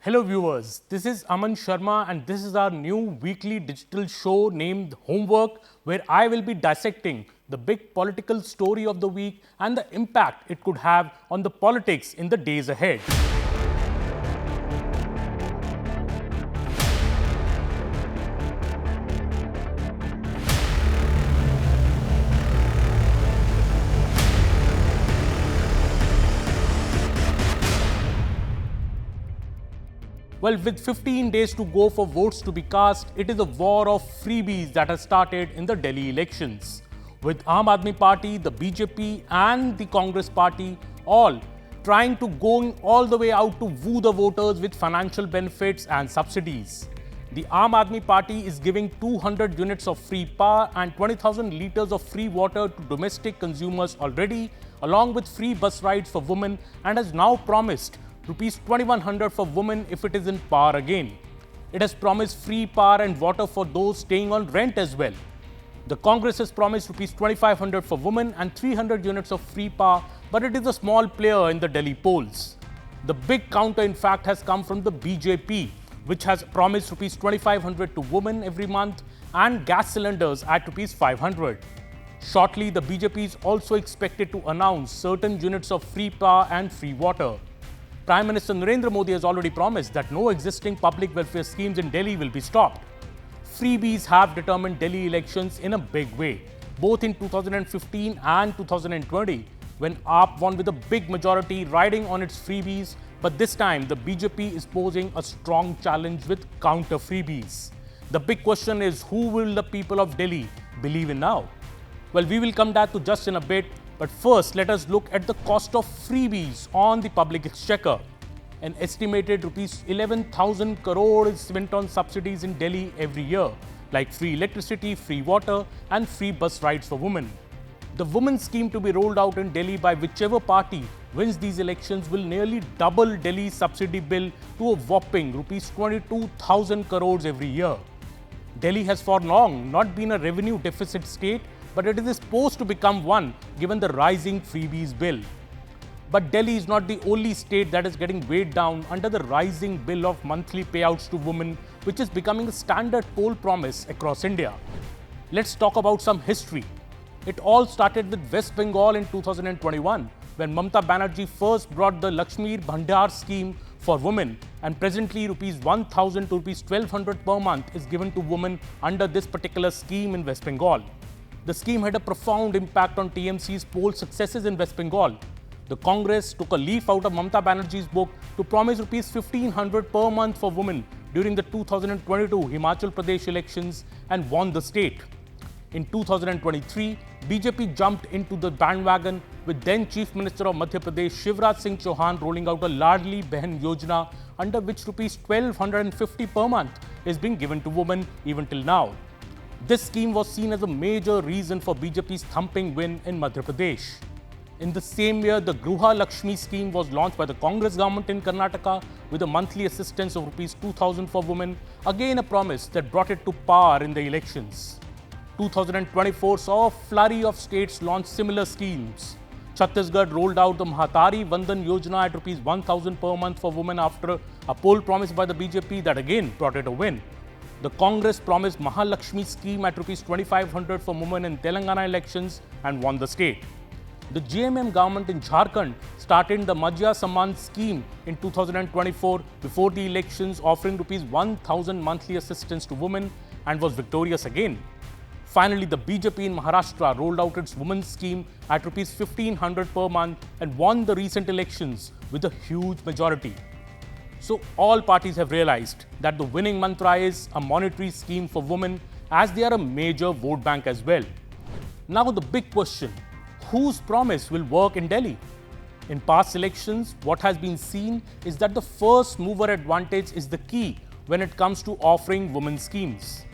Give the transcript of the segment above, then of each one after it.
Hello viewers, this is Aman Sharma and this is our new weekly digital show named Homework, where I will be dissecting the big political story of the week and the impact it could have on the politics in the days ahead. Well, with 15 days to go for votes to be cast, it is a war of freebies that has started in the Delhi elections. With Aam Aadmi Party, the BJP and the Congress Party all trying to go all the way out to woo the voters with financial benefits and subsidies. The Aam Aadmi Party is giving 200 units of free power and 20,000 litres of free water to domestic consumers already, along with free bus rides for women, and has now promised Rupees 2100 for women if it is in power again. It has promised free power and water for those staying on rent as well. The Congress has promised Rupees 2500 for women and 300 units of free power, but it is a small player in the Delhi polls. The big counter, in fact, has come from the BJP, which has promised Rupees 2500 to women every month and gas cylinders at Rupees 500. Shortly, the BJP is also expected to announce certain units of free power and free water. Prime Minister Narendra Modi has already promised that no existing public welfare schemes in Delhi will be stopped. Freebies have determined Delhi elections in a big way, both in 2015 and 2020, when AAP won with a big majority riding on its freebies, but this time the BJP is posing a strong challenge with counter freebies. The big question is, who will the people of Delhi believe in now? Well, we will come back to just in a bit. But first, let us look at the cost of freebies on the public exchequer. An estimated Rupees 11,000 crore is spent on subsidies in Delhi every year, like free electricity, free water and free bus rides for women. The women's scheme to be rolled out in Delhi by whichever party wins these elections will nearly double Delhi's subsidy bill to a whopping Rupees 22,000 crores every year. Delhi has for long not been a revenue deficit state, but it is supposed to become one given the rising freebies bill. But Delhi is not the only state that is getting weighed down under the rising bill of monthly payouts to women, which is becoming a standard poll promise across India. Let's talk about some history. It all started with West Bengal in 2021, when Mamata Banerjee first brought the Lakshmi Bhandar scheme for women, and presently Rupees 1,000 to Rupees 1,200 per month is given to women under this particular scheme in West Bengal. The scheme had a profound impact on TMC's poll successes in West Bengal. The Congress took a leaf out of Mamata Banerjee's book to promise Rupees 1,500 per month for women during the 2022 Himachal Pradesh elections and won the state. In 2023, BJP jumped into the bandwagon with then Chief Minister of Madhya Pradesh Shivraj Singh Chauhan rolling out a Ladli Behan Yojana, under which Rupees 1,250 per month is being given to women even till now. This scheme was seen as a major reason for BJP's thumping win in Madhya Pradesh. In the same year, the Gruha Lakshmi scheme was launched by the Congress government in Karnataka with a monthly assistance of Rupees 2,000 for women, again a promise that brought it to power in the elections. 2024 saw a flurry of states launch similar schemes. Chhattisgarh rolled out the Mahatari Vandan Yojana at Rupees 1,000 per month for women after a poll promised by the BJP that again brought it a win. The Congress promised Mahalakshmi scheme at Rupees 2,500 for women in Telangana elections and won the state. The JMM government in Jharkhand started the Madhya Samman scheme in 2024 before the elections, offering Rupees 1,000 monthly assistance to women, and was victorious again. Finally, the BJP in Maharashtra rolled out its women's scheme at Rupees 1,500 per month and won the recent elections with a huge majority. So all parties have realized that the winning mantra is a monetary scheme for women, as they are a major vote bank as well. Now the big question, whose promise will work in Delhi? In past elections, what has been seen is that the first mover advantage is the key when it comes to offering women schemes.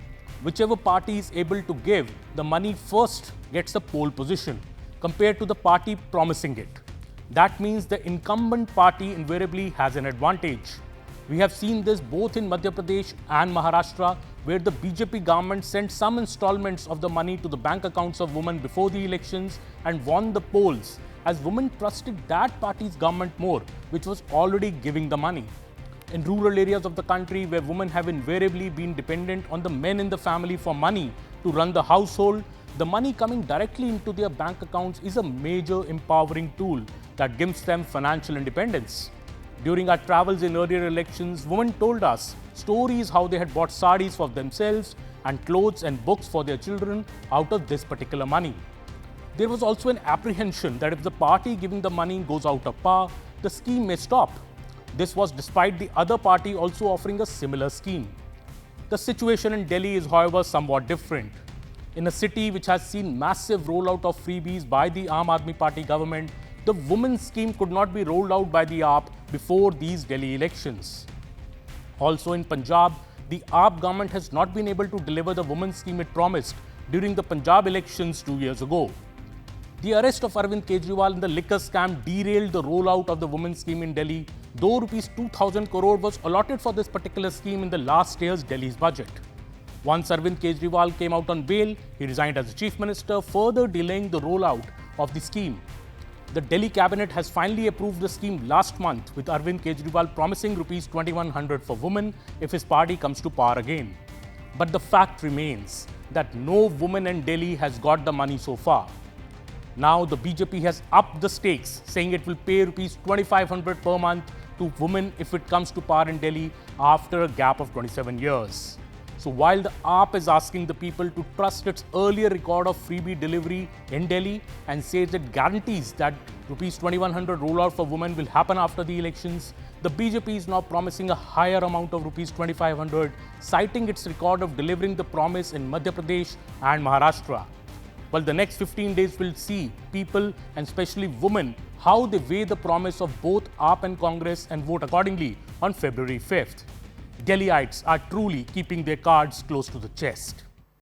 Whichever party is able to give the money first gets the pole position compared to the party promising it. That means the incumbent party invariably has an advantage. We have seen this both in Madhya Pradesh and Maharashtra, where the BJP government sent some installments of the money to the bank accounts of women before the elections and won the polls, as women trusted that party's government more, which was already giving the money. In rural areas of the country where women have invariably been dependent on the men in the family for money to run the household, the money coming directly into their bank accounts is a major empowering tool that gives them financial independence. During our travels in earlier elections, women told us stories how they had bought saris for themselves and clothes and books for their children out of this particular money. There was also an apprehension that if the party giving the money goes out of power, the scheme may stop. This was despite the other party also offering a similar scheme. The situation in Delhi is, however, somewhat different. In a city which has seen massive rollout of freebies by the Aam Aadmi Party government, the women's scheme could not be rolled out by the AAP before these Delhi elections. Also in Punjab, the AAP government has not been able to deliver the women's scheme it promised during the Punjab elections 2 years ago. The arrest of Arvind Kejriwal in the liquor scam derailed the rollout of the women's scheme in Delhi, though rupees 2,000 crore was allotted for this particular scheme in the last year's Delhi's budget. Once Arvind Kejriwal came out on bail, he resigned as the chief minister, further delaying the rollout of the scheme. The Delhi cabinet has finally approved the scheme last month, with Arvind Kejriwal promising rupees 2,100 for women if his party comes to power again. But the fact remains that no woman in Delhi has got the money so far. Now the BJP has upped the stakes, saying it will pay rupees 2,500 per month to women if it comes to power in Delhi after a gap of 27 years. So while the AAP is asking the people to trust its earlier record of freebie delivery in Delhi and says it guarantees that rupees 2,100 rollout for women will happen after the elections, the BJP is now promising a higher amount of rupees 2,500, citing its record of delivering the promise in Madhya Pradesh and Maharashtra. Well, the next 15 days will see people, and especially women, how they weigh the promise of both AAP and Congress and vote accordingly on February 5th. Delhiites are truly keeping their cards close to the chest.